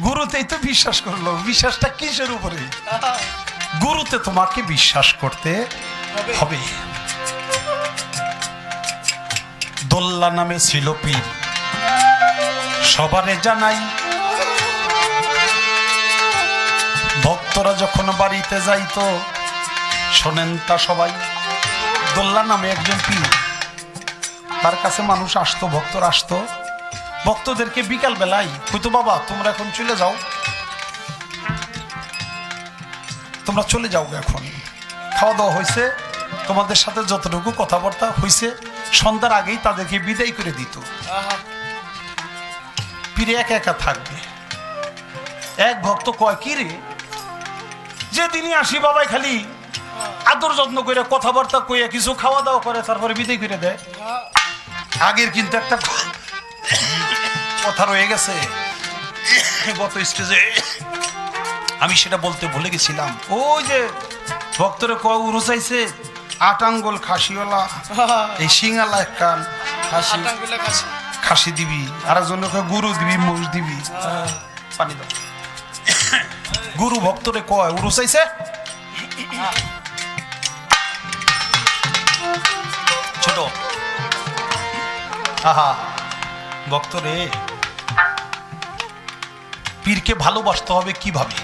গুরুতেই তো বিশ্বাস করলো, বিশ্বাসটা কিসের উপরে? গুরুতে তোমাকে বিশ্বাস করতে হবে। দোল্লা নামে ছিল পীর, সবারে জানাই। ভক্তরা যখন বাড়িতে যাইতো শোনেন তা সবাই। দোল্লা নামে একজন পীর, তার কাছে মানুষ আসতো, ভক্তরা আসতো। ভক্তদেরকে বিকাল বেলায় হয়তো, বাবা তোমরা এখন চলে যাও, তোমরা চলে যাও, এখন খাওয়া দাওয়া হয়েছে, তোমাদের সাথে যতটুকু কথাবার্তা হয়েছে সন্ধ্যার আগেই তাদেরকে বিদায় করে দিত। পীরে একা একা থাকবে। এক ভক্ত কয়, কি রে, যেদিনই আসি বাবাই খালি আদর যত্ন করে কথাবার্তা কইয়া কিছু খাওয়া দাওয়া করে তারপরে বিদায় করে দেয়। আগের কিন্তু একটা কথা রয়ে গেছে গত স্টেজে, আমি সেটা বলতে ভুলে গেছিলাম। ওই যে ভক্তরে কয় উরু চাইছে 8 আঙ্গুল খাসিওয়ালা, এই সিঙ্গালা এক কান খাসি দিবি, আর একজনে কয় গুরু দিবি, মোষ দিবি। পানি দাও। গুরু ভক্তরে কয় উরু চাইছে, ছোট আহা ভক্তরে পীরকে ভালোবাসতে হবে কিভাবে?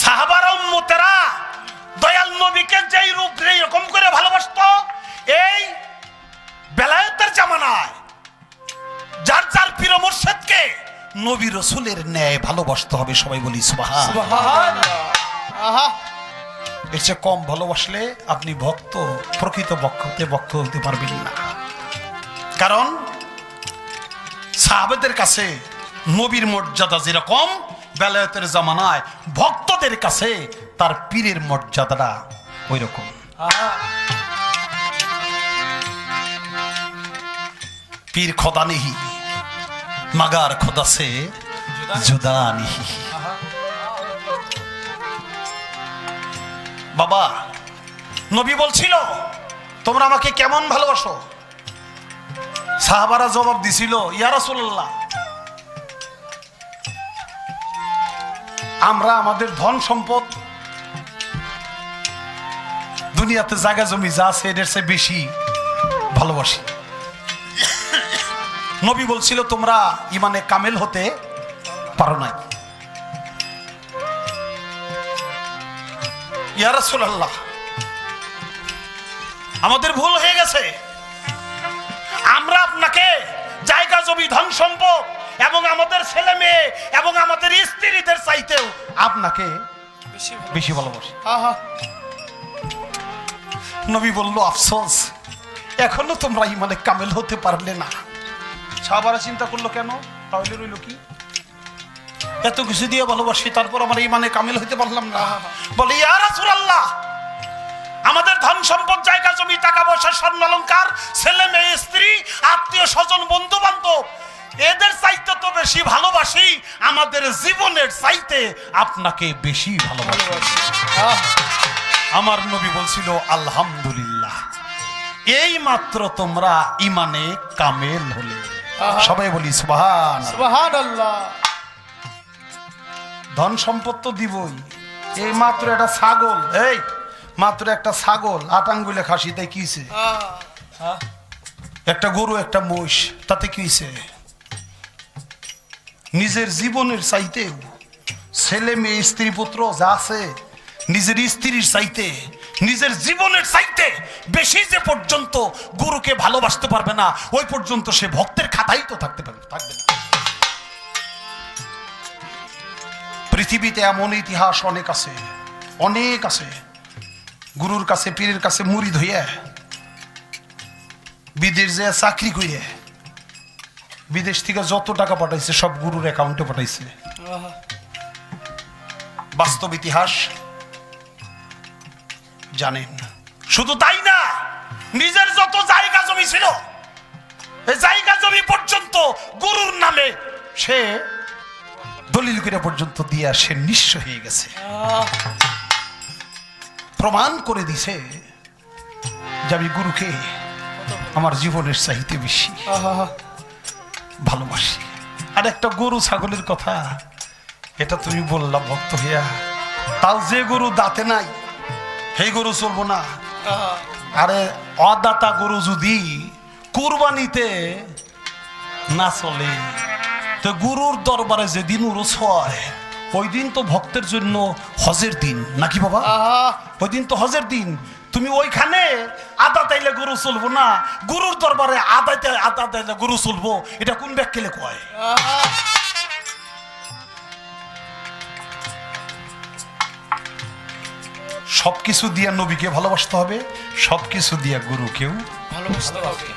সাহাবারা উম্মতেরা দয়াল নবীকে যেই রূপ এরকম করে ভালোবাসতো, এই বেলায়েতের জামানায় যার যার পীর মুর্শিদকে নবী রাসূলের ন্যায় ভালোবাসতে হবে। সবাই বলি সুবহানাল্লাহ। এর চেয়ে কম ভালোবাসলে আপনি ভক্ত, প্রকৃত ভক্ত হতে পারবেন না। কারণ সাহাবাদের কাছে নবীর মর্যাদা যেরকম, বেলায়েতের জামানায় ভক্তদের কাছে তার পীরের মর্যাদাটা ওই রকম। পীর খোদা নেহি মাগার খোদা সে জুদা নেহি। বাবা নবী বলছিল, তোমরা আমাকে কেমন ভালোবাসো? সাহাবারা জবাব দিছিল, ইয়া রাসূলুল্লাহ, আমরা আমাদের ধন সম্পদ, দুনিয়াতে জায়গা জমি যা আছে এদের চেয়ে বেশি ভালোবাসি। নবী বলছিল, তোমরা ইমানে কামেল হতে পারো নাই। ইয়া রাসূলুল্লাহ, আমাদের ভুল হয়ে গেছে, আমরা আপনাকে জায়গা জমি ধন সম্পদ এবং আমাদের ছেলে মেয়ে এবং আমাদের স্ত্রীদের চাইতেও আপনাকে বেশি ভালোবাসি। নবী বলল, আফসোস, এখনো তোমরা ইমানে কামেল হতে পারলে না। সাহাবারা চিন্তা করলো, কেন তাহলে রইল কি? এত কিছু দিয়ে ভালোবাসি, তারপর আমরা ইমানে কামেল হইতে পারলাম না। বলে, ইয়া রাসূলুল্লাহ, আমাদের ধন সম্পদ, জায়গা জমি, টাকা পয়সা, স্বর্ণ অলংকার, ছেলে মেয়ে, স্ত্রী, আত্মীয় স্বজন, বন্ধু বান্ধব, এদের চাইতে তো বেশি ভালোবাসি, আমাদের জীবনের চাইতে আপনাকে বেশি ভালোবাসি। আমার নবী বলছিল, আলহামদুলিল্লাহ, এই মাত্র তোমরা ইমানে কামেল হলে। সবাই বলি সুবহানাল্লাহ। ধন সম্পদ তো দিবই, এই মাত্র একটা ছাগল, এই মাত্র একটা ছাগল 8 আঙ্গুলে খাসি, তাই কি হইছে? একটা গরু, একটা মোষ, তাতে কি হইছে? নিজের জীবনের চাইতে, ছেলে মেয়ে, স্ত্রী পুত্র যা আছে, নিজের স্ত্রীর চাইতে, নিজের জীবনের চাইতে বেশি যে পর্যন্ত গুরুকে ভালোবাসতে পারবে না, ওই পর্যন্ত সে ভক্তের খাতাই তো থাকবে না। পৃথিবীতে এমন ইতিহাস অনেক আছে, অনেক আছে। গুরুর কাছে, পীরের কাছে মুরিদ হইয়া বিদেশ যে চাকরি করিয়া বিদেশ থেকে যত টাকা পাঠাইছে সব গুরুর অ্যাকাউন্টে পাঠাইছে। বাস্তব ইতিহাস জানেন। শুধু তাই না, নিজের যত জায়গা জমি ছিল, এই জায়গা জমি পর্যন্ত গুরুর নামে সে দলিল করে পর্যন্ত দিয়া সে নিঃস্ব হয়ে গেছে। প্রমাণ করে দিছে যে আমি গুরুকে আমার জীবনের চাইতে বেশি ভালোবাসি। আর একটা গরু ছাগলের কথা এটা তুমি বললাম ভক্ত হইয়া, তাও যে গরু দাঁতে নাই সেই গরু চলবো না। আরে অদাতা গরু যদি কুরবানিতে না চলে তো গরুর দরবারে যেদিন উরস হয় ওই দিন তো ভক্তের জন্য হজের দিন নাকি বাবা? ওই দিন তো হজের দিন। তুমি ওইখানে আদা তাইলে গরু চলবো না, গরুর দরবারে আদা তাইলে গরু চলবো, এটা কোন ব্যাখ্যালে কয়? সবকিছু দিয়া নবীকে ভালোবাসতে হবে, সবকিছু দিয়া গুরুকেও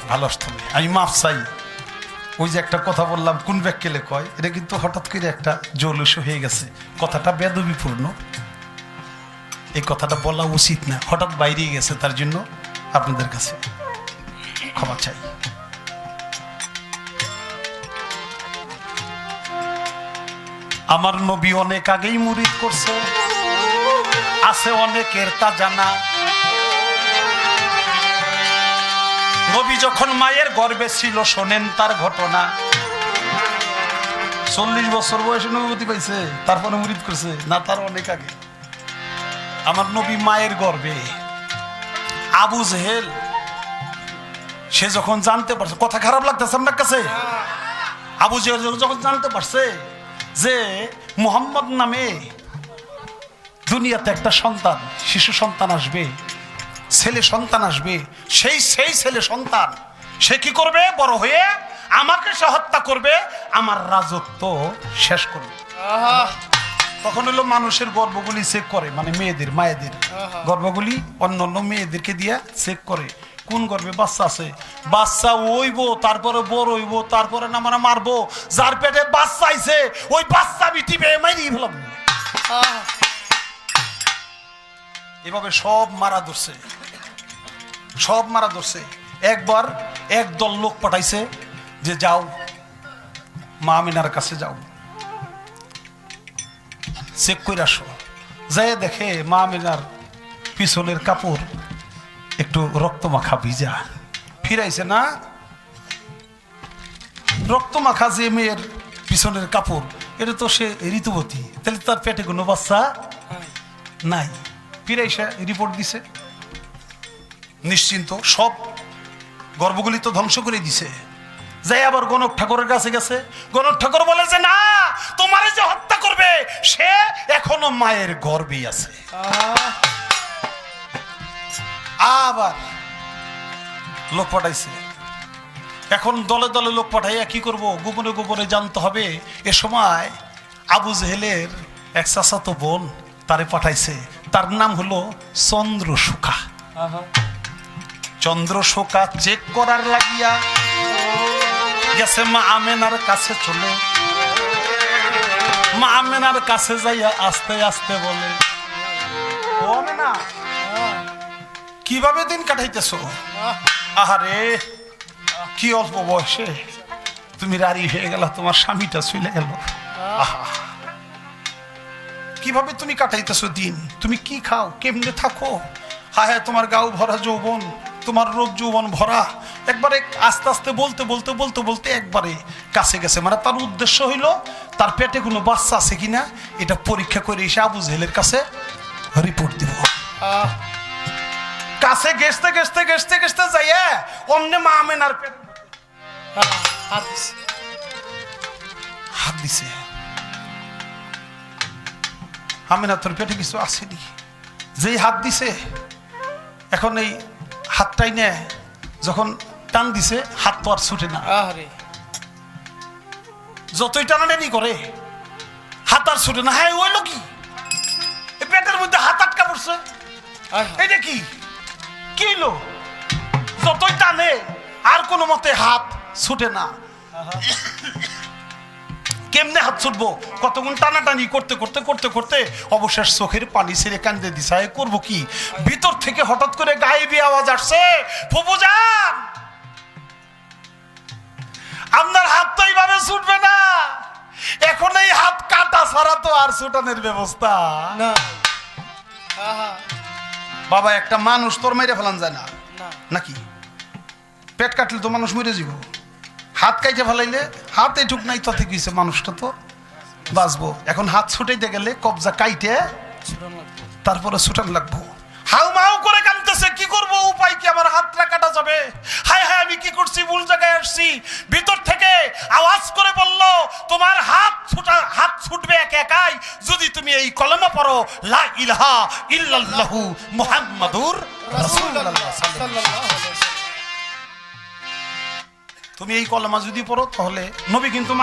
ভালোবাসতে হবে। আমি মাফ চাই, ওই যে একটা কথা বললাম কোন ব্যাখ্যালে কয়, এটা কিন্তু হঠাৎ করে একটা জৌলুস হয়ে গেছে, কথাটা বেদবিপূর্ণ, এই কথাটা বলা উচিত না, হঠাৎ বাইরে গেছে, তার জন্য আপনাদের কাছে ক্ষমা চাই। আমার নবী অনেক আগেই মুরিদ করছে, আছে অনেকের তা জানা। নবী যখন মায়ের গর্ভে ছিল শোনেন তার ঘটনা। 40 বছর বয়সে নবুয়তি পাইছে, তারপরে মুরিদ করছে না, তার অনেক আগে। আমার নবী মায়ের গর্ভে, আবু জেহেল সে যখন জানতে পারছে, কথা খারাপ লাগতেছে আপনার কাছে? আবু জেহেল যখন জানতে পারছে যে মুহাম্মদ নামে দুনিয়াতে একটা সন্তান, শিশু সন্তান আসবে, ছেলে সন্তান আসবে, সেই ছেলে সন্তান সে কি করবে? বড় হয়ে আমাকে সে হত্যা করবে, আমার রাজত্ব শেষ করবে। তখন হলো মানুষের গর্ভগুলি চেক করে, মানে মেয়েদের, মায়েদের গর্ভগুলি অন্য অন্য মেয়েদেরকে দিয়া চেক করে কোন গর্ভে বাচ্চা আছে। বাচ্চা হইব, তারপরে বড় হইব, তারপরে না মানে মারবো, যার পেটে বাচ্চা আইছে ওই বাচ্চা বিটিবে মাইরি ফেলাম। এভাবে সব মারা ধরছে, সব মারা ধরছে। একবার একদল লোক পাঠাইছে যে যাও মা আমিনার কাছে যাও, চেক করে আসো। যাই দেখে মা আমিনার পিছনের কাপড় একটু রক্ত মাখা ভিজা। ফিরাইছে না, রক্ত মাখা যে মেয়ের পিছনের কাপড়, এটা তো সে ঋতুবতী, তাহলে তার পেটে কোনো বাচ্চা নাই। ফিরাইসা রিপোর্ট দিছে, নিশ্চিন্ত, সব গর্ভগুলি তো ধ্বংস করে দিছে। যাই আবার গণক ঠাকুরের কাছে গেছে, গণক ঠাকুর বলে যে না, তোমারে যে হত্যা করবে সে এখনো মায়ের গর্ভেই আছে। আবার লোক পাঠাইছে, এখন দলে দলে লোক পাঠাইয়া কি করব, গোপনে গোপনে জানতে হবে। এ সময় আবু জেহেলের এক চাচাতো বোন তারে পাঠাইছে, তার নাম হলো চন্দ্রশোকা। চন্দ্রশোকা চেক করার লাগিয়া গেছে মা আমেনার কাছে চলে। মা আমেনার কাছে যাইয়া আস্তে আস্তে বলে, ও আমেনা, কিভাবে দিন কাটাইতেছো? আহারে, কি অল্প বয়সে তুমি রাড়ি হয়ে গেল, তোমার স্বামীটা চলে গেল। আহা, কিভাবে তুমি কাটাইতেছো দিন? তুমি কি খাও, কেমনে থাকো? হায় হায়, তোমার গাও ভরা যৌবন, তোমার রূপ যৌবন ভরা। একবারে আস্তে আস্তে বলতে বলতে বলতে বলতে একবারে কাছে গেছে, মানে তার উদ্দেশ্য হইল তার পেটে কোনো বাচ্চা আছে কিনা এটা পরীক্ষা করে এসে আবু জেহেলের কাছে রিপোর্ট দিব। কাছে গেছতে গেছতে গেছতে গেছতে যাইয়া অমনে মা আমেনার পেটে হাত দিছে। আমেনা, তোর পেটে কিছু আসেনি? যেই হাত দিছে, এখন এই হাতটাই নে, যখন টান দিছে হাত তো আর ছুটে না, যতই টানাটানি করে হাত আর ছুটে না। হ্যাঁ, ওইলো কি, পেটের মধ্যে হাত আটকা পড়ছে, এটা কি কিলো? যতই টানে আর কোনো মতে হাত ছুটে না। কেমনে হাত ছুটবো? কতক্ষণ টানাটানি করতে করতে করতে করতে অবশেষ চোখের পানি ছেড়ে কান্দে দিশায় করবো কি? ভিতর থেকে হঠাৎ করে গায়েবী আওয়াজ আসছে, ফুফুজান, আপনার হাত তো এইভাবে ছুটবে না, এখন এই হাত কাটা ছাড়া তো আর ছুটানোর ব্যবস্থা না। বাবা, একটা মানুষ তোর মেরে ফেলান যায় না নাকি? পেট কাটলে তো মানুষ মরে যাব, হাত কাইটে ফেলাইলে হাত এটুক নাই তাতে গেছে, মানুষটা তো বাঁচবো। এখন হাত ছুটাইতে গেলে কবজা কাইটে তারপরে ছুটান লাগবো। হাউ মাউ করে কাঁদতেছে, কি করব, উপায় কি, আমার হাতটা কাটা যাবে, হায় হায় আমি কি করছি, ভুল জায়গায় আসছি। ভিতর থেকে আওয়াজ করে বলল, তোমার হাত ছুটবে একাই যদি তুমি এই কলেমা পড়ো, লা ইলাহা ইল্লাল্লাহু মুহাম্মাদুর রাসূলুল্লাহ সাল্লাল্লাহু আলাইহি ওয়াসাল্লাম। তুমি এই কলেমা যদি পড়ো তাহলে নবী কিন্তু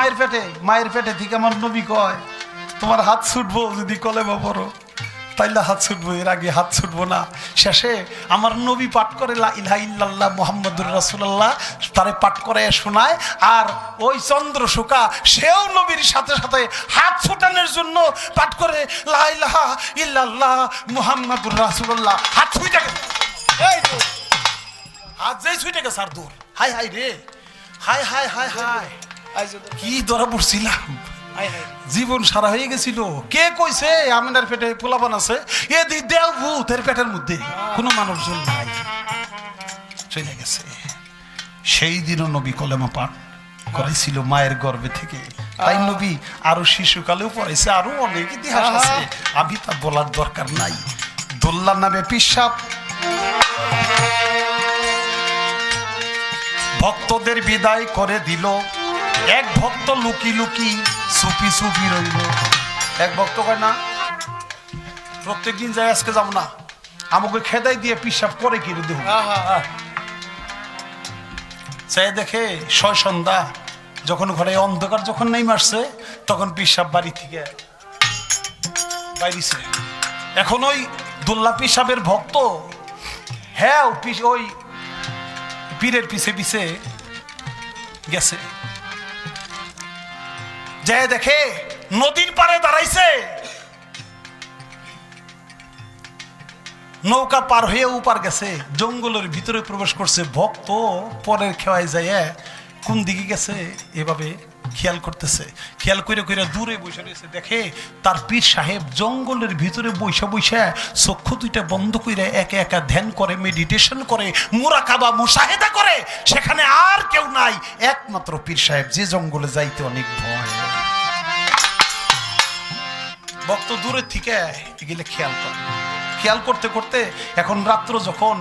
মায়ের পেটে থেকে আমার নবী কয়, তোমার হাত ছুটবো যদি কলেমা পড়ো, তাইলে হাত ছুটবো, এর আগে হাত ছুটবো না। শেষে আমার নবী পাঠ করে লা ইলাহা ইল্লাল্লাহ মুহাম্মাদুর রাসূলুল্লাহ, তারে পাঠ করে শোনায়। আর ওই চন্দ্রশোকা সেও নবীর সাথে সাথে হাত ছুটানোর জন্য পাঠ করে লা ইলাহা ইল্লাল্লাহ মুহাম্মাদুর রাসূলুল্লাহ। হাত ছুটে গেছে, এই তো হাত যেই ছুটে গেছে আর দূর। হাই হাই রে, হাই হাই হাই হাই, কি ধরা পড়ছিলাম, জীবন সারা হয়ে গেছিল। কে কইছে আমিনার পেটে পোলাপান আছে, এ দি দেও ভূতের পেটের মধ্যে কোনো মানুষজন নাই, চলে গেছে। সেই দিনও নবী কলেমা পাঠ করেছিল মায়ের গর্ভে থেকে, তাই নবী আরো শিশুকালেও পড়েছে, আরো অনেক ইতিহাস আছে, আমি তা বলার দরকার নাই। দোল্লা নামে পিসাব ভক্তদের বিদায় করে দিল, এক ভক্ত লুকি লুকি সুপি সুপি রইল। এক ভক্ত কয় না, প্রত্যেক দিন যাই, আজকে যাবো না, আমাকে খেদাই দিয়ে পিসাব করে কি দেব। চাই দেখে ছয় সন্ধ্যা যখন ঘরে অন্ধকার যখন নেই মারছে, তখন পিসাব বাড়ি থেকে বাইরিছে। এখন ওই দুল্লা পিসাবের ভক্ত, হ্যাঁ ওই পীরের পিছে পিছে গেছে, যে দেখে নদীর পারে দাঁড়াইছে, নৌকা পার হয়ে উপার গেছে, জঙ্গলের ভিতরে প্রবেশ করছে। ভক্ত পরের খেয়ায় যায় কোন দিকে গেছে এভাবে খেয়াল করতেছে, খেয়াল করে করে দূরে বসে রয়েছে, দেখে তার পীর সাহেব জঙ্গলের ভিতরে বৈশা বৈশা চক্ষু দুইটা বন্ধ করে একা একা ধ্যান করে, মেডিটেশন করে, মুরাকাবা মুশাহেদা করে। সেখানে আর কেউ নাই, একমাত্র পীর সাহেব, যে জঙ্গলে যাইতে অনেক ভয়। ভক্ত দূরের থেকে গেলে খেয়াল করতে করতে এখন রাত্র যখন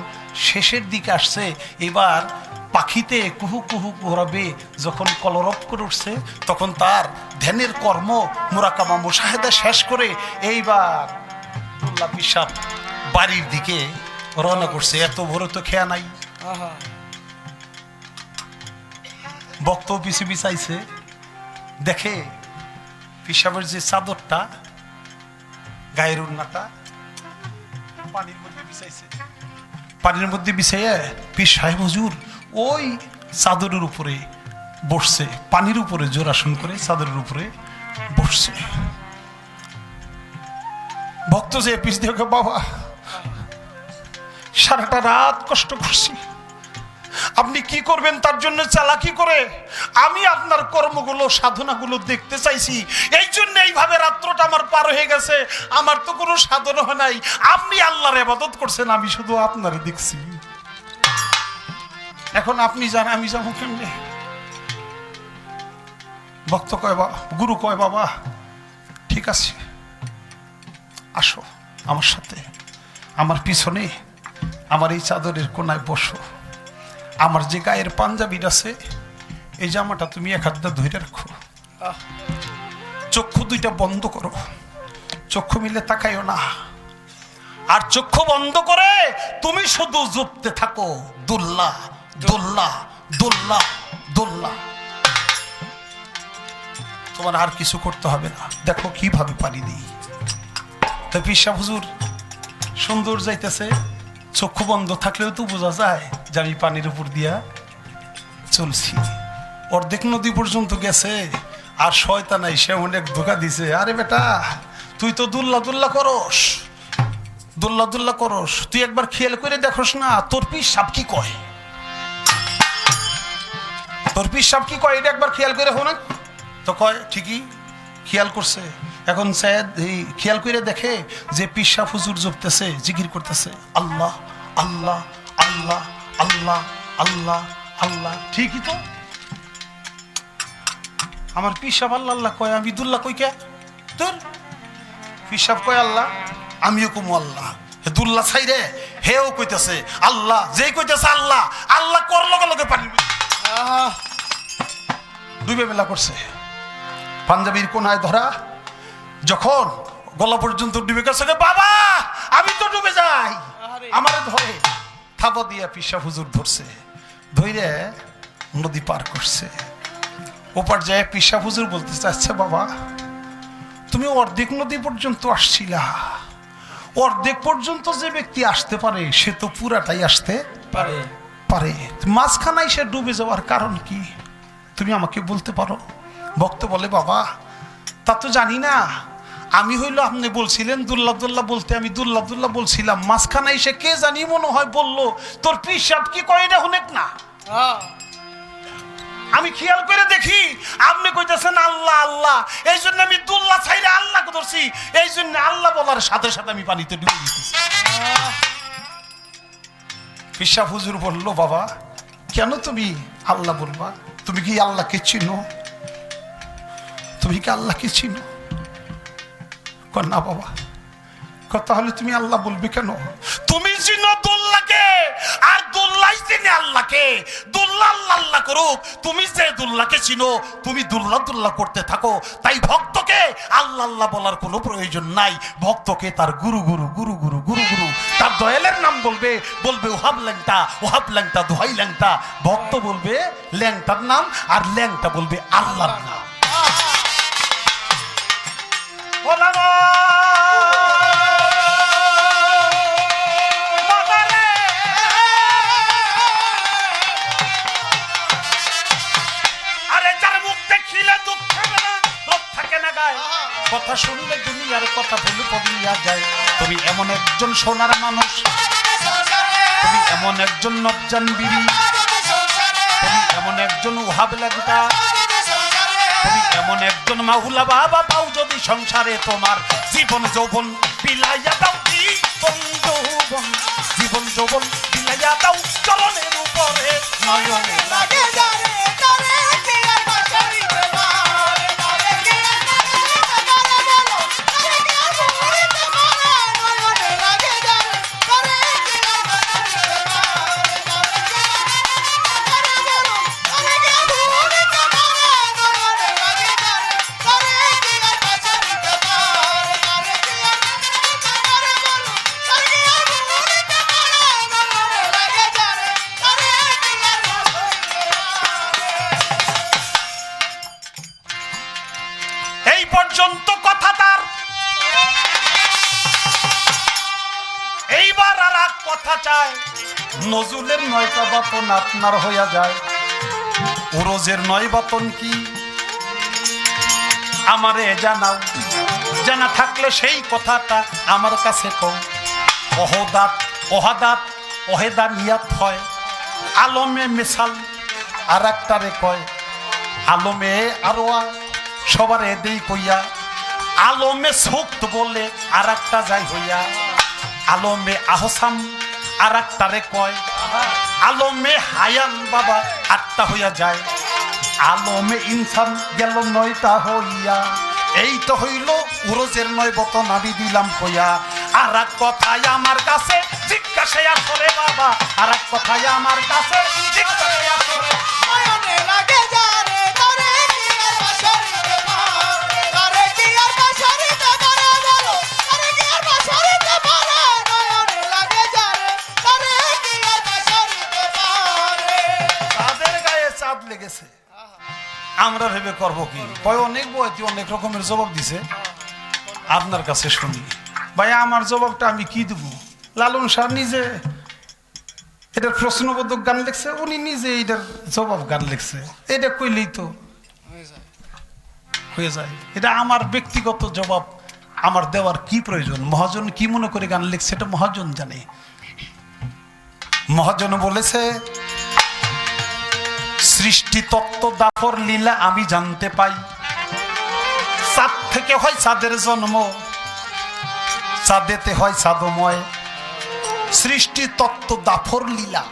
শেষের দিকে আসছে, এবার পাখিতে কুহু কুহু কুহরাবে যখন কলরব করে উঠছে, তখন তার ধ্যানের কর্ম মুরাকাবা মুশাহেদা শেষ করে এইবার দুল্লা পিসাব বাড়ির দিকে রওনা করছে। এত ভোরে তো খেয়া নাই, ভক্ত পিছে পিছাইছে, দেখে পিসাবের যে চাদরটা, গায়ের উন্নাটা পানির মধ্যে বিছাইছে, পানির মধ্যে বিছাইয়া পীর সাহেব হুজুর ওই চাদরের উপরে বসছে, পানির উপরে জোরাসন করে চাদরের উপরে বসছে। ভক্ত যে পিছ দেখে, বাবা সারাটা রাত কষ্ট করছি, আপনি কি করবেন তার জন্য চালাকি করে আমি আপনার কর্মগুলো সাধনাগুলো দেখতে চাইছি, এই জন্য এইভাবে রাত্রটা আমার পার হয়ে গেছে। আমার তো কোনো সাধনা হয় নাই, আপনি আল্লাহর ইবাদত করছেন, আমি শুধু আপনারই দেখছি। এখন আপনি জান আমি যাবো কেমনে? ভক্ত কয়, গুরু কয়, বাবা ঠিক আছে, আসো আমার সাথে, আমার পিছনে আমার এই চাদরের কোনায় বসো, আমার যে গায়ের পাঞ্জাবির আছে এই জামাটা তুমি এক হাত ধরে রাখো, চক্ষু দুইটা বন্ধ করো, চক্ষু মিলে তাকাইও না, আর চক্ষু বন্ধ করে তুমি শুধু জপতে থাকো দুল্লা দুল্লা দুল্লা দুল্লা, তোমার আর কিছু করতে হবে না। দেখো কিভাবে পানি দিই। তো পীর সাহেব হুজুর সুন্দর যাইতেছে, চক্ষু বন্ধ থাকলেও তো বোঝা যায় যে আমি পানির উপর দিয়া চলছি। অর্ধেক নদী পর্যন্ত গেছে, আর শয়তান এসে অনেক ধোকা দিছে, আরে বেটা তুই তো দুল্লা দুল্লা করস, দুল্লা দুল্লা করস, তুই একবার খেয়াল করে দেখোস না তোর পীর সাহেব কি কয়, তোর পীর সাহেব কি কয়, এটা একবার খেয়াল করে হো না। তো কয় ঠিকই খেয়াল করছে। এখন সায়েদ এই খেয়াল করে দেখে যে পীর সাহেব হুজুর জপতেছে, জিকির করতেছে, আল্লাহ আল্লাহ আল্লাহ আল্লাহ আল্লাহ আল্লাহ। ঠিকই তো, আমার পিসাব আল্লাহ আল্লাহ কয়, আমি দুল্লা কই কে? তোর পিসাব কয় আল্লাহ, আমিও কমু আল্লাহ। দুল্লা ছাই রে, হেও কইতেছে আল্লাহ, যেই কইতেছে আল্লাহ, আল্লাহ কর লগে লগে পানি ডুবে বেলা করছে। পাঞ্জাবির কোনায় ধরা, যখন গলা পর্যন্ত ডুবে গেছে, বাবা আমি তো ডুবে যাই, আমারে ধরে। থাবা দিয়া পিসা হুজুর ধরছে, ধইরে নদী পার করছে। ওপার যায় পিসা হুজুর বলতে চাচ্ছে, বাবা তুমি অর্ধেক নদী পর্যন্ত আসছিলা, অর্ধেক পর্যন্ত যে ব্যক্তি আসতে পারে সে তো পুরাটাই আসতে পারে পারে, মাঝখানায় সে ডুবে যাওয়ার কারণ কি তুমি আমাকে বলতে পারো? ভক্ত বলে, বাবা তা তো জানি না, আমি হইলো আপনি বলছিলেন দুল্লা দুল্লা বলতে, আমি দুল্লা দুল্লা বলছিলাম, মাঝখানে এসে কে জানি মনে হয় বললো তোর পিসাব কি কয় না হুনেক না। আমি খেয়াল করে দেখি আপনি কইতেছেন আল্লাহ আল্লাহ, এই জন্য আমি দুল্লা ছাইরে আল্লাহকে ধরছি, এই জন্য আল্লাহ বলার সাথে সাথে আমি পানিতে ডুবে দিতেছি। পিসাব হুজুর বললো, বাবা কেন তুমি আল্লাহ বলবা? তুমি কি আল্লাহকে চিনো? তুমি কি আল্লাহকে চিনো? না বাবা। তাহলে তুমি আল্লাহ বলবে কেন? তুমি চিনো দুল্লাহকে, আর দুল্লাই চিনে আল্লাহকে। দুল্লাহ আল্লাহ আল্লাহ করুক, তুমি যে দুল্লাহকে চিনো তুমি দুল্লাহ দুল্লাহ করতে থাকো। তাই ভক্তকে আল্লাহ আল্লাহ বলার কোনো প্রয়োজন নাই। ভক্তকে তার গুরু গুরু গুরু গুরু গুরু গুরু তার দয়ালের নাম বলবে, বলবে ওহাব ল্যাংটা দোহাই ল্যাংটা। ভক্ত বলবে ল্যাংটার নাম, আর ল্যাংটা বলবে আল্লাহর নাম। কথা শুনলে দুনিয়ার কথা ভুলে পড়িয়া যায়। তুমি এমন একজন সোনার মানুষ, তুমি এমন একজন নবজান বিবি, তুমি এমন একজন ওহাব ল্যাংটা, তুমি এমন একজন মাহুলা বাবা পাও যদি সংসারে, তোমার জীবন যৌবন বিলাইয়া দাও, জীবন যৌবন বিলাইয়া দাও চরণের উপরে নয়নে লাগে যারে। পর্যন্ত কথা তার। এইবার আর এক কথা চায়, নজরুলের 9টা বাতন আপনার হইয়া যায়, ওরজের 9 বাতন কি আমারে জানাও, জানা থাকলে সেই কথাটা আমার কাছে কও। অহদাত ওহাদাত ওহেদা নিয়াত হয়, আলমে মিসাল আর একটারে কয়, আলমে আরোয়া সবারে দেই কইয়া, আলমে সুক্ত বলে আর একটা যাই হইয়া, আলমে আহসান আর একটারে কয়, আলমে হায়ান বাবা 8টা হইয়া যায়, আলমে ইনসান গেল 9টা হইয়া। এই তো হইল উরজের 9 বতন আমি দিলাম কইয়া। আর এক কথাই আমার কাছে জিজ্ঞাসা করে বাবা, আর এক কথাই আমার কাছে জিজ্ঞাসা করে, নয়নে লাগে যারে করে কি আর বাসরিতে পার, করে কি আর বাসরিতে পারে বলো, করে কি আর বাসরিতে পারে, নয়নে লাগে যারে করে কি আর বাসরিতে পারে। তাদের গায়ে চাঁদ লেগেছে, আমরা ভেবে করব কি? কয় অনেক বয়তি অনেক রকমের জবাব দিছে, আপনার কাছে শুনি। ভাই আমার জবাবটা আমি কি দেব? লালন শাহ নিজে এটার প্রশ্নবোধক গান লিখছে, উনি নিজে এটার জবাব গান লিখছে, এটা কইলেই তো হয়ে যায়। এটা আমার ব্যক্তিগত জবাব, আমার দেওয়ার কি প্রয়োজন? মহাজন কি মনে করে গান লিখছে এটা মহাজন জানে। মহাজন বলেছে, সৃষ্টি তত্ত্ব দাফর লীলা আমি জানতে পাই, চাঁদ থেকে হয় চাঁদের জন্ম, চাঁদেতে হয় চাঁদময়। সৃষ্টি তত্ত্ব দাফর লীলা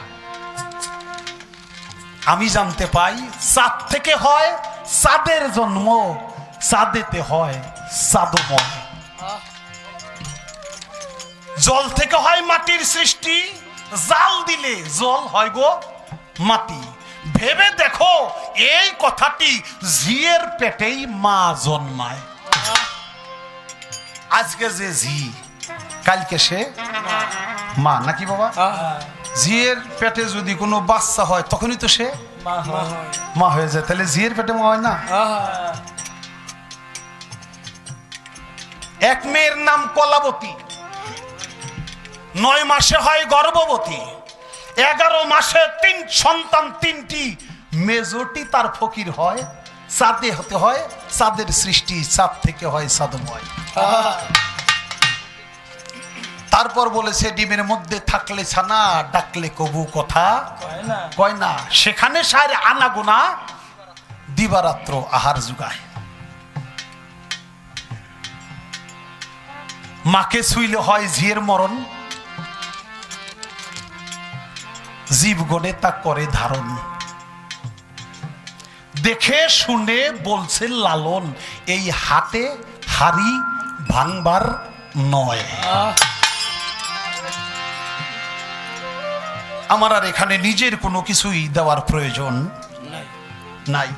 আমি জানতে পাই, চাঁদ থেকে হয় চাঁদের জন্ম, চাঁদেতে হয় চাঁদময়। জল থেকে হয় মাটির সৃষ্টি, জাল দিলে জল হয় গো মাটি। ভেবে দেখো এই কথাটি ঝিয়ের পেটেই মা জন্মায়। আজকে যে ঝি, কালকে সে মা, নাকি বাবা? ঝিয়ের পেটে যদি কোনো বাচ্চা হয় তখনই তো সে মা হয়ে যায়, তাহলে ঝিয়ের পেটে মা হয় না? এক মেয়ের নাম কলাবতী, 9 মাসে হয় গর্ভবতী, 11 মাসে 3 সন্তান, 3টি মেজটি তার ফকির হয়। চাঁদে হতে হয় চাঁদের সৃষ্টি, চাঁদ থেকে হয় চাঁদময়। তারপর বলেছে ডিমের মধ্যে থাকলে ছানা, ডাকলে কবু কথা কয় না। সেখানে সার আনাগোনা দিবারাত্র আহার জুগায়। মাকে ছুইলে হয় ঝিয়ের মরণ, জীবগণে তা করে ধারণ। দেখে শুনে বলছে লালন, এই হাটে হাড়ি ভাঙবার নয়। আমার আর এখানে নিজের কোনো কিছুই দেওয়ার প্রয়োজন নাই।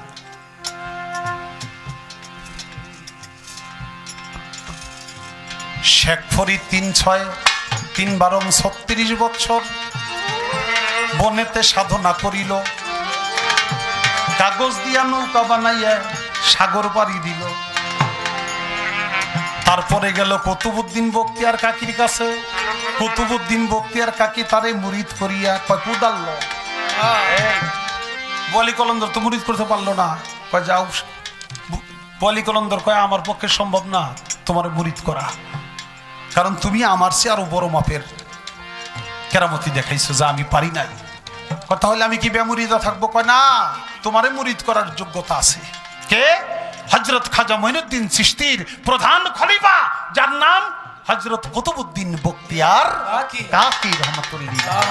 শেখ ফরিদ 3-6-3-12 বছর বনেতে সাধনা করিল, কাগজ দিয়া নৌকা বানাইয়া সাগর পাড়ি দিল। তারপরে গেল কুতুবউদ্দিন বখতিয়ার কাকির কাছে। কুতুবউদ্দিন বখতিয়ার কাকি তারে মুরিদ করিয়া কয় কুদাল্ল, বলি কলন্দর তো মুরিদ করতে পারলো না, কয় যাও। বলি কলন্দর কয় আমার পক্ষে সম্ভব না তোমার মুরিদ করা, কারণ তুমি আমার চেয়ে আরো বড় মাপের কেরামতি দেখাইছো যা আমি পারি নাই। কথা হলে আমি কি বেমুরিদা থাকবো? কয় না, তোমারে মুরিদ করার যোগ্যতা আছে। কে? হযরত খাজা মঈনুদ্দিন চিশতির প্রধান খলিফা, যার নাম হযরত কুতুবউদ্দিন বখতিয়ার কাকি রহমাতুল্লাহ।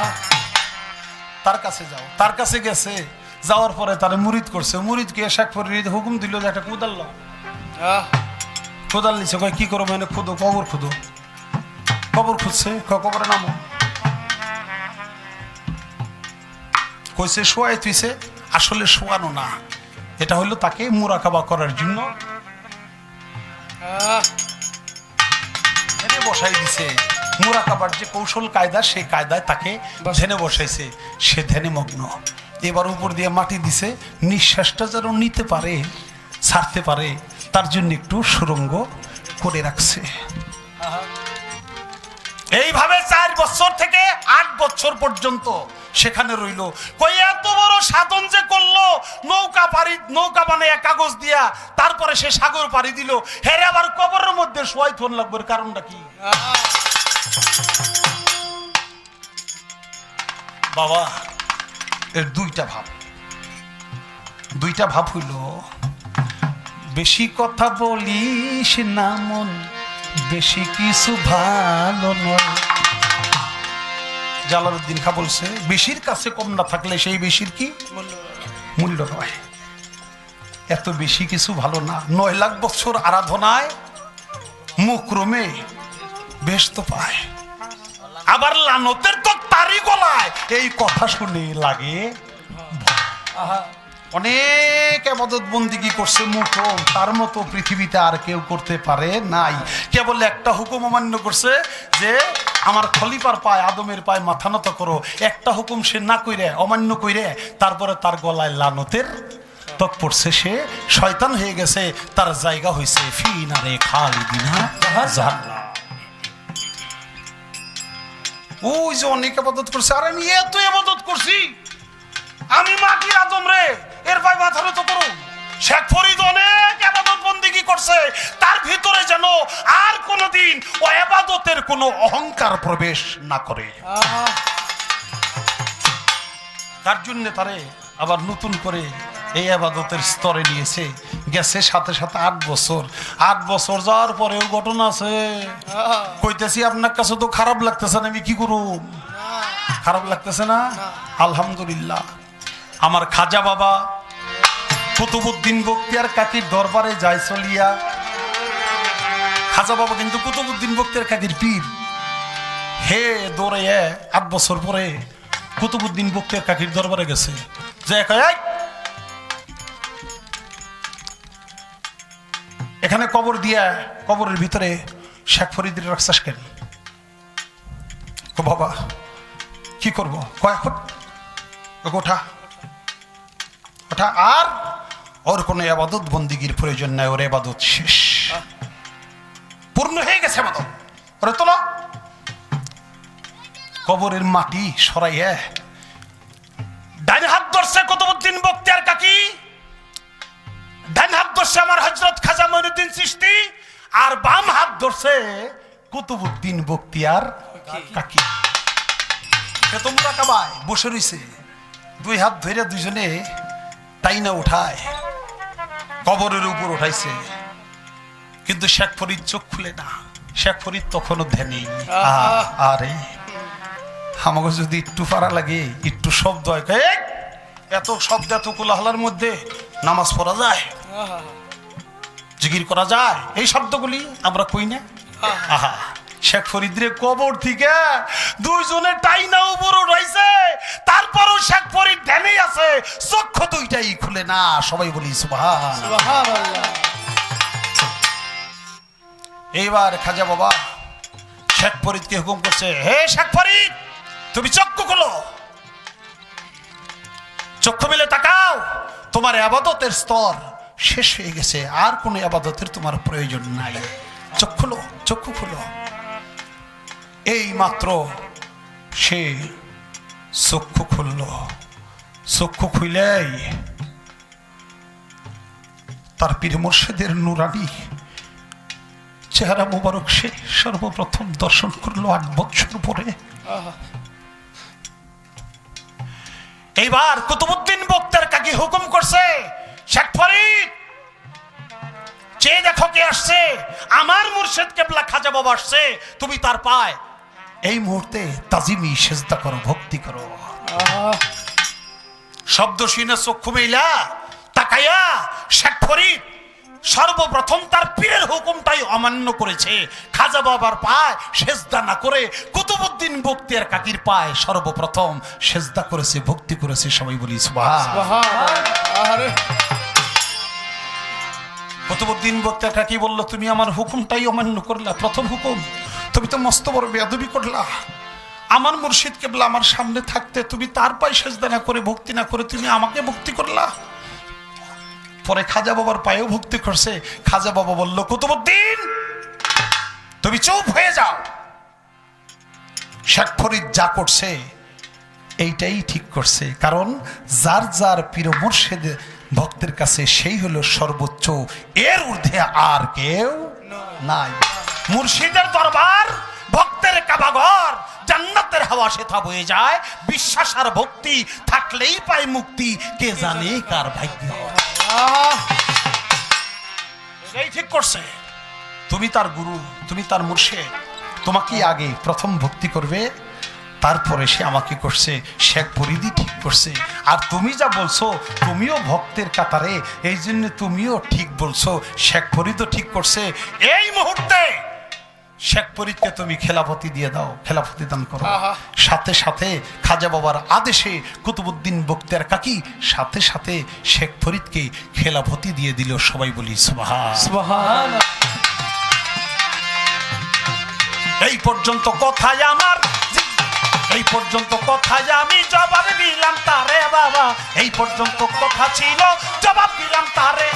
তার কাছে যাও। তার কাছে গেছে, যাওয়ার পরে তারে মুরিদ করছে। মুরিদ কে শেখ ফরিদ হুকুম দিল যে একটা কোদাল লাও। কোদাল নিছে, কয় কি করবো? মানে খুদো, কবর খুদো। কবর খুঁজছে, কবরে নামো। কইছে শোয়াই তুইছে, আসলে শোয়ানো না, এটা হলো তাকে মুরাকাবা করার জন্য বসাই দিছে। মুরাকাবার যে কৌশল কায়দা, সেই কায়দায় তাকে ধ্যানে বসাইছে। সে ধ্যানে মগ্ন। এবার উপর দিয়ে মাটি দিছে, নিঃশ্বাসটা যেন নিতে পারে, ছাড়তে পারে, তার জন্য একটু সুরঙ্গ করে রাখছে। এইভাবে 4 বছর থেকে 8 বছর পর্যন্ত সেখানে রইল। কই এত বড় সাধন যে করলো, নৌকা বানায় কাগজ দিয়া, তারপরে সে সাগর পাড়ি দিল। হেরে আবার কবরের মধ্যে শোয়াই থন লাগবে, কারণটা কি? বাবা, এর দুইটা ভাব হইল। বেশি কথা বলিস না মন, বেশি কিছু ভালো নয়। জালালউদ্দিন খাঁ বলছে, বেশির কাছে কম না থাকলে সেই বেশির কি মূল্য নয়। এত বেশি কিছু ভালো না। 9 লাখ বছর আরাধনায় মুক্রমে বেশ তো পায়, আবার লানতের তো তারি গলায়। এই কথা শুনে লাগে অনেক ইবাদত বন্দেগী করছে মুকরম, তার মতো পৃথিবীতে আর কেউ করতে পারে নাই। কেবল একটা হুকুম অমান্য করছে যে আমার খলিফার পায়, আদমের পায় মাথা নত করো। একটা হুকুম সে না কইরে, অমান্য কইরে, তারপরে তার গলায় লানতের তক পড়ছে। সে শয়তান হয়ে গেছে, তার জায়গা হয়েছে ফি নারে খালিদিনা জাহান্নাম। ওই যে অনেক ইবাদত করছে, আর আমি এত ইবাদত করছি, আমি মাটির আদম রে, এর পায় মাথা নত করো। শেখ ফরিদ অনেক ইবাদত বন্দেগী করছে, তার ভিতরে যেন আর কোনদিন ও ইবাদতের কোনো অহংকার প্রবেশ না করে। তার জন্য তারে আবার নতুন করে এই ইবাদতের স্তরে নিয়েছে। গেছে সাথে সাথে 8 বছর। 8 বছর যাওয়ার পরেও ঘটনা আছে। কইতেছি আপনার কাছে তো খারাপ লাগতেছে না, আমি কি করব? খারাপ লাগতেছে না? আলহামদুলিল্লাহ। আমার খাজা বাবা কুতুবউদ্দিন বখতিয়ার কাকির দরবারে যায় চলিয়া। খাজা বাবা কিন্তু কুতুবউদ্দিন বখতিয়ার কাকির পীর। হে দৌড়ে 8 বছর পরে কুতুবউদ্দিন বখতিয়ার কাকির দরবারে গেছে, যে এখানে কবর দিয়া কবরের ভিতরে শেখ ফরিদের রাখছাস কেন? বাবা কি করবো, ওঠা ওঠা, আর ওর কোনো আবাদত বন্দিগির প্রয়োজন নাই, ওর আবাদত শেষ, পূর্ণ হয়ে গেছে আবাদত, ওরে তোলো। কবরের মাটি সরাইয়া ডান হাত ধরছে কুতুবউদ্দিন বখতিয়ার কাকি, ডান হাত ধরছে আমার হযরত খাজা মঈনুদ্দিন চিশতি, আর বাম হাত ধরছে কুতুবউদ্দিন বখতিয়ার কাকি। তোমরা কাবায় বসে রইছে, 2 হাত ধরে দুইজনে টাইনা উঠায় কবরের উপর উঠাইছে, কিন্তু শেখ ফরিদ চোখ খুলে না। শেখ ফরিদ তখনও ধ্যানেই। আরে আমাকে যদি একটু পারা লাগে, একটু শব্দ হয়, এত শব্দ এত কোলাহলার মধ্যে নামাজ পড়া যায়, জিকির করা যায়, এই শব্দগুলি আমরা কই না। আহা, শেখ ফরিদের কবর থেকে দুইজনে টাইনা উপর উঠাইছে, তারপরও শেখ ফরিদ ধ্যানেই আছে, চক্ষু দুইটাই খুলে না। সবাই বলি সুবহানাল্লাহ। এইবার খাজা বাবা শেখ ফরিদকে হুকুম করছে, হে শেখ ফরিদ, তুমি চক্ষু খোলো, চক্ষু মিলে তাকাও, তোমার আবাদতের স্তর শেষ হয়ে গেছে, আর কোন আবাদতের তোমার প্রয়োজন নাই, চক্ষু খুলো, চক্ষু খুলো। এই মাত্র সে চক্ষু খুলল, চক্ষু খুইলেই তার পীর মুর্শিদের নুরানি চেহারা মুবারক সে সর্বপ্রথম দর্শন করলো 8 বছর পরে। এইবার কুতুবউদ্দিন বখতিয়ার কাকি হুকুম করছে, শেখ ফরিদ চেয়ে দেখো কে আসছে, আমার মুর্শিদ কেবলা খাজা বাবা আসছে, তুমি তার পায় এই মুহূর্তে তাজিমি সেজদা করো, ভক্তি করো। শব্দ শুনে চক্ষু মেলা তাকাইয়া শেখ ফরিদ সর্বপ্রথম তার পীরের হুকুমটাই অমান্য করেছে, খাজা বাবার পায় সেজদা না করে কুতুবউদ্দিন বখতিয়ার কাকির পায় সর্বপ্রথম সেজদা করেছে, ভক্তি করেছে। সবাই বলি সুবহানাল্লাহ। কুতুবউদ্দিন বখতিয়ার কাকি বলল, তুমি আমার হুকুমটাই অমান্য করলা, প্রথম হুকুম, তুমি তো মস্ত বড় বেয়াদবি করলা। আমার মুর্শিদ কেবলা আমার সামনে থাকতে তুমি তার পায়ে সেজদা না করে, ভক্তি না করে তুমি আমাকে ভক্তি করলা। পরে খাজা বাবার পায়েও ভক্তি করছে। খাজা বাবা বলল, কুতুবউদ্দিন তুমি চুপ হয়ে যাও, শেখ ফরিদ যা করছে এইটাই ঠিক করছে, কারণ যার যার পীর মুর্শিদ ভক্তের কাছে সেই হলো সর্বোচ্চ, এর ঊর্ধ্বে আর কেউ নাই। মুর্শিদের দরবার ভক্তের কাবাঘর, জান্নাতের হাওয়া সেথা বয়ে যায়, বিশ্বাস আর ভক্তি থাকলেই পায় মুক্তি, কে জানে কার ভাগ্য। এই ঠিক করছে, তুমি তার গুরু, তুমি তার মুর্শিদ, তোমাকে আগে প্রথম ভক্তি করবে, তারপরে সে আমাকে করছে। শেখ ফরিদই ঠিক করছে, আর তুমি যা বলছো তুমিও ভক্তের কাতারে, এই জন্য তুমিও ঠিক বলছো, শেখ ফরিদও ঠিক করছে। এই মুহূর্তে শেখ ফরিদকে তুমি খেলাফতি দিয়ে দাও, খেলাফতি দান করো। সাথে সাথে খাজা বাবার আদেশে কুতুবউদ্দিন বখতিয়ার কাকি সাথে সাথে শেখ ফরিদকে খেলাফতি দিয়ে দিল। সবাই বলি সুবহানাল্লাহ। এই পর্যন্ত কথাই আমার, এই পর্যন্ত কথাই আমি জবাব দিলাম তারে বাবা, এই পর্যন্ত কথা ছিল জবাব দিলাম তারে।